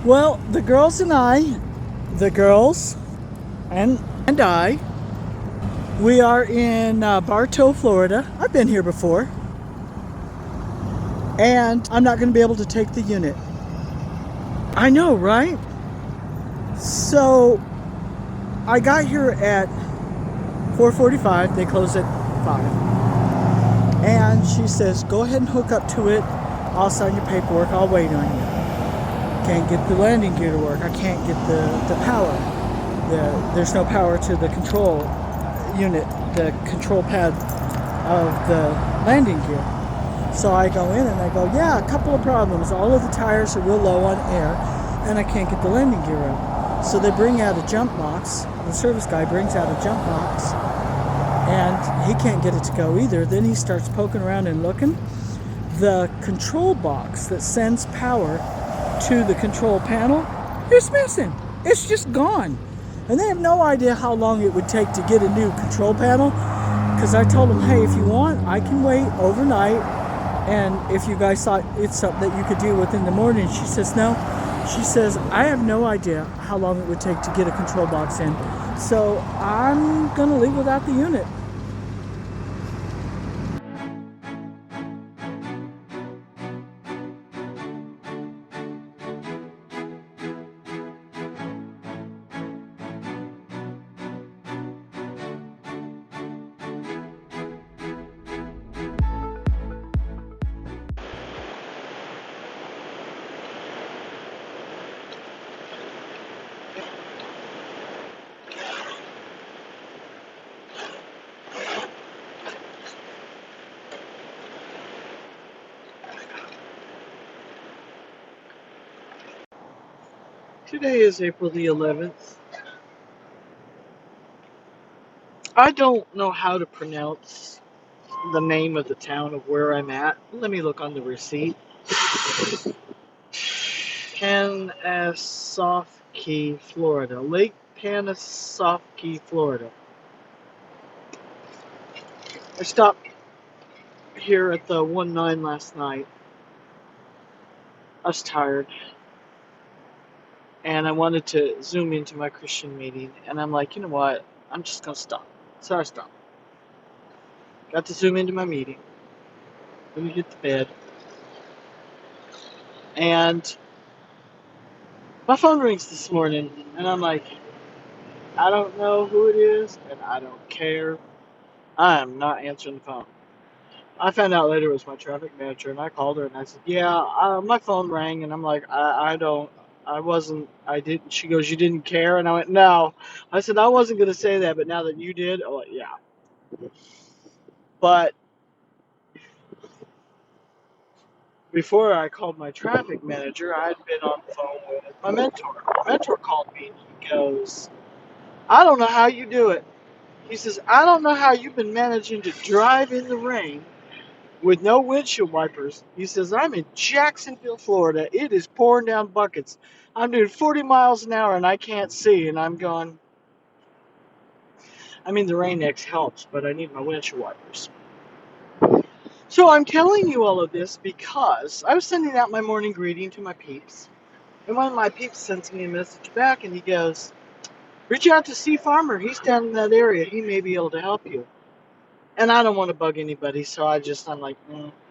Well, the girls and I, we are in Bartow, Florida. I've been here before, and I'm not going to be able to take the unit. I know, right? So I got here at 4:45. They close at 5. And she says, go ahead and hook up to it. I'll sign your paperwork. I'll wait on you. Can't get the landing gear to work. I can't get the power. There's no power to the control unit, the control pad of the landing gear. So I go in and I go, yeah, a couple of problems. All of the tires are real low on air, and I can't get the landing gear out. So they bring out a jump box. The service guy brings out a jump box, and he can't get it to go either. Then he starts poking around and looking. The control box that sends power to the control panel is missing. It's just gone. And they have no idea how long it would take to get a new control panel, because I told them, hey, if you want, I can wait overnight, and if you guys thought it's something that you could do within the morning. She says, no. She says, I have no idea how long it would take to get a control box in, so I'm gonna leave without the unit. Today is April the 11th. I don't know how to pronounce the name of the town of where I'm at. Let me look on the receipt. Panasofkey, Florida. Lake Panasofkey, Florida. I stopped here at the 1-9 last night. I was tired, and I wanted to zoom into my Christian meeting, and I'm like, you know what? I'm just going to stop. So I stopped. Got to zoom into my meeting. Let me get to bed. And my phone rings this morning, and I'm like, I don't know who it is, and I don't care. I am not answering the phone. I found out later it was my traffic manager, and I called her and I said, "Yeah, my phone rang," and I'm like, I don't, I wasn't, I didn't." She goes, "You didn't care," and I went, "No." I said, "I wasn't going to say that, but now that you did, oh yeah." But before I called my traffic manager, I had been on the phone with my mentor. My mentor called me and he goes, "I don't know how you do it." He says, "I don't know how you've been managing to drive in the rain with no windshield wipers." He says, "I'm in Jacksonville, Florida. It is pouring down buckets. I'm doing 40 miles an hour and I can't see." And I'm going, I mean, the Rain-X helps, but I need my windshield wipers. So I'm telling you all of this because I was sending out my morning greeting to my peeps. And one of my peeps sends me a message back and he goes, "Reach out to C Farmer. He's down in that area. He may be able to help you." And I don't want to bug anybody, so I'm like,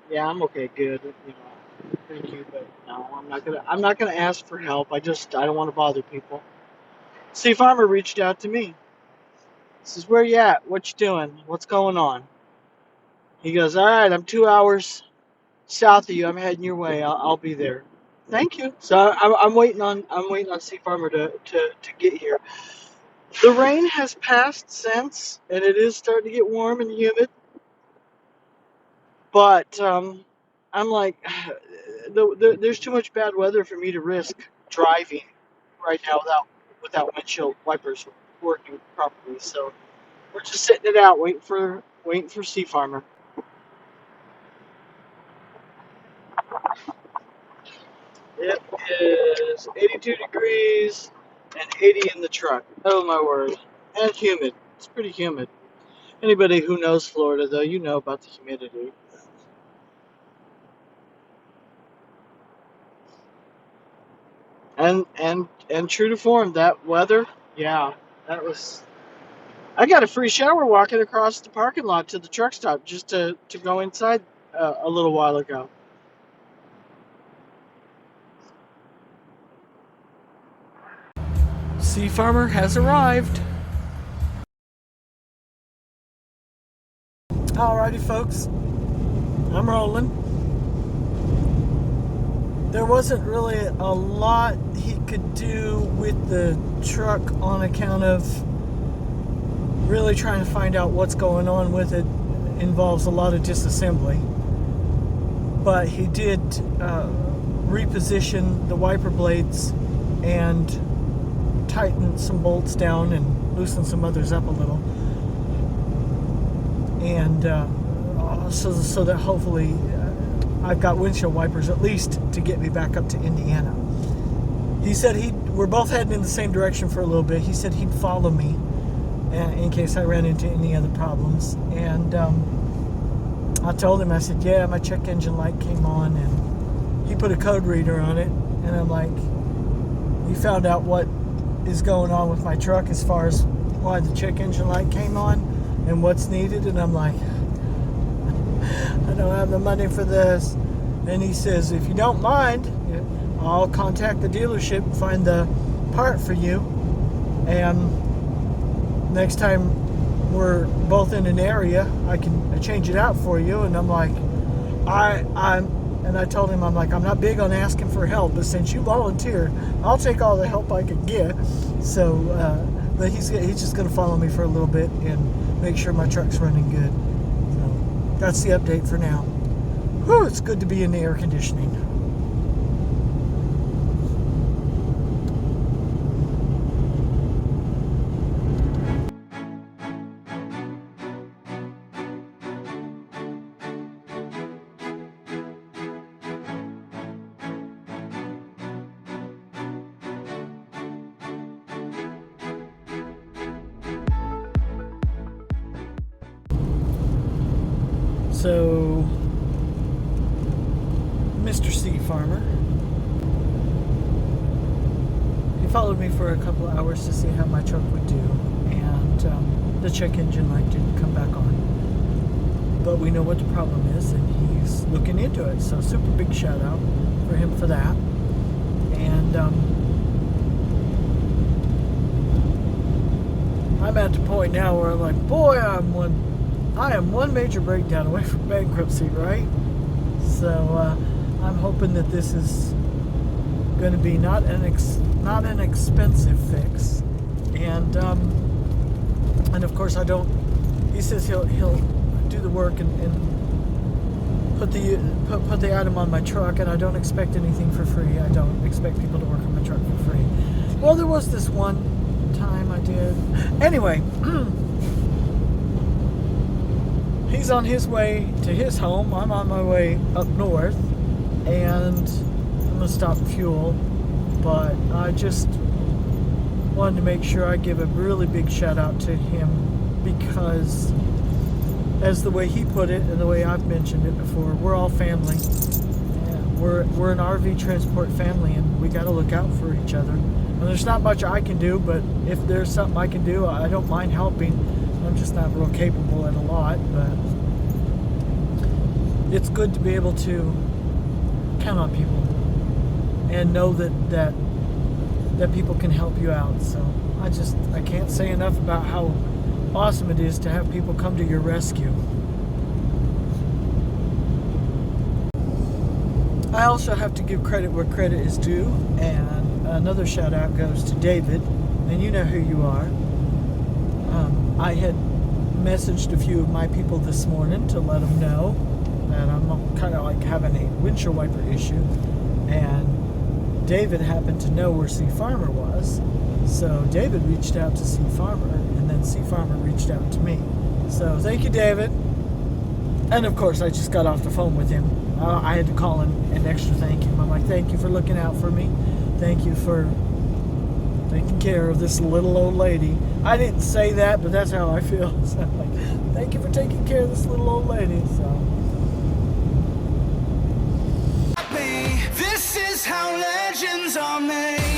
yeah, I'm okay, good, thank you, but no, I'm not gonna ask for help. I don't want to bother people. See, Farmer reached out to me. Says, "Where you at? What you doing? What's going on?" He goes, "All right, I'm 2 hours south of you. I'm heading your way. I'll be there." Thank you. So I'm waiting on C Farmer to get here. The rain has passed since, and it is starting to get warm and humid. But I'm like, there's too much bad weather for me to risk driving right now without windshield wipers working properly. So we're just sitting it out, waiting for Sea Farmer. It is 82 degrees and 80 in the truck. Oh my word. And humid. It's pretty humid. Anybody who knows Florida, though, you know about the humidity. And true to form, that weather, yeah, that was. I got a free shower walking across the parking lot to the truck stop just to go inside a little while ago. Sea Farmer has arrived. Alrighty, folks, I'm rolling. There wasn't really a lot he could do with the truck on account of really trying to find out what's going on with it. Involves a lot of disassembly. But he did reposition the wiper blades and tighten some bolts down and loosen some others up a little. And so that hopefully I've got windshield wipers at least to get me back up to Indiana. He said we're both heading in the same direction for a little bit. He said he'd follow me in case I ran into any other problems. And I told him, I said, yeah, my check engine light came on, and he put a code reader on it. And I'm like, you found out what is going on with my truck as far as why the check engine light came on and what's needed? And I'm like, I don't have the money for this. And he says, if you don't mind, I'll contact the dealership and find the part for you. And next time we're both in an area, I can change it out for you. And I'm like, I told him, I'm like, I'm not big on asking for help, but since you volunteered, I'll take all the help I can get. So, but he's just going to follow me for a little bit and make sure my truck's running good. So that's the update for now. Whew, it's good to be in the air conditioning. So, Mr. Sea Farmer, he followed me for a couple of hours to see how my truck would do, and the check engine light didn't come back on. But we know what the problem is, and he's looking into it. So, super big shout out for him for that. And I'm at the point now where I'm like, boy, I am one major breakdown away from bankruptcy, right? So I'm hoping that this is going to be not an expensive fix, and of course he says he'll do the work and put the item on my truck, and I don't expect anything for free. I don't expect people to work on my truck for free. Well, there was this one time I did. Anyway. He's on his way to his home. I'm on my way up north, and I'm gonna stop and fuel. But I just wanted to make sure I give a really big shout out to him, because as the way he put it and the way I've mentioned it before, we're all family. And we're an RV transport family, and we got to look out for each other. And there's not much I can do, but if there's something I can do, I don't mind helping. I'm just not real capable at a lot, but it's good to be able to count on people and know that people can help you out. So I can't say enough about how awesome it is to have people come to your rescue. I also have to give credit where credit is due, and another shout out goes to David, and you know who you are. I had messaged a few of my people this morning to let them know that I'm kind of like having a windshield wiper issue, and David happened to know where Sea Farmer was, so David reached out to Sea Farmer, and then Sea Farmer reached out to me. So thank you, David. And of course, I just got off the phone with him. I had to call him and extra thank him. I'm like, thank you for looking out for me. Thank you for taking care of this little old lady. I didn't say that, but that's how I feel. So I'm like, thank you for taking care of this little old lady. So. This is how legends are made.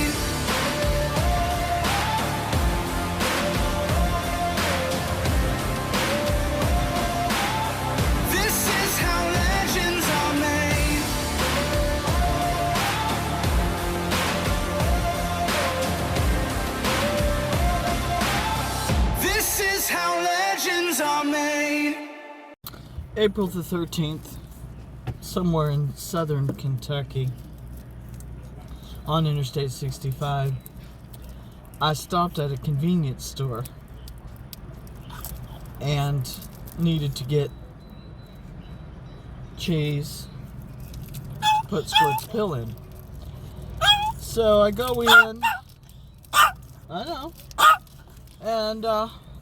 April the 13th, somewhere in southern Kentucky, on Interstate 65, I stopped at a convenience store and needed to get cheese, put Squirt's pill in. So I go in, I know, and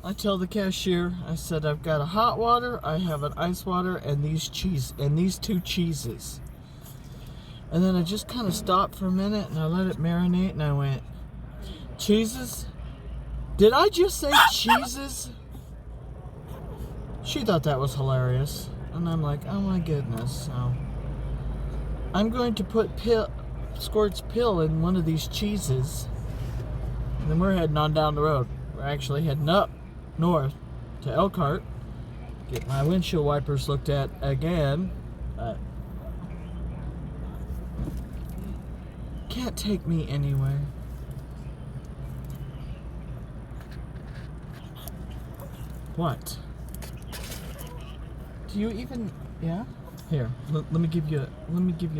I tell the cashier, I said, I've got a hot water, I have an ice water, and these two cheeses. And then I just kind of stopped for a minute and I let it marinate and I went, cheeses? Did I just say cheeses? She thought that was hilarious. And I'm like, oh my goodness. So I'm going to put Squirt's pill in one of these cheeses. And then we're heading on down the road. We're actually heading up north to Elkhart. Get my windshield wipers looked at again. Can't take me anywhere. What? Do you even? Yeah. Here, let me give you a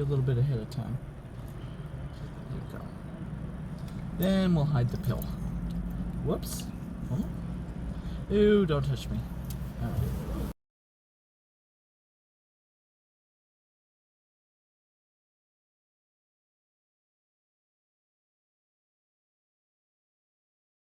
little bit ahead of time. There you go. Then we'll hide the pill. Whoops. Oh. Ooh, don't touch me. All right.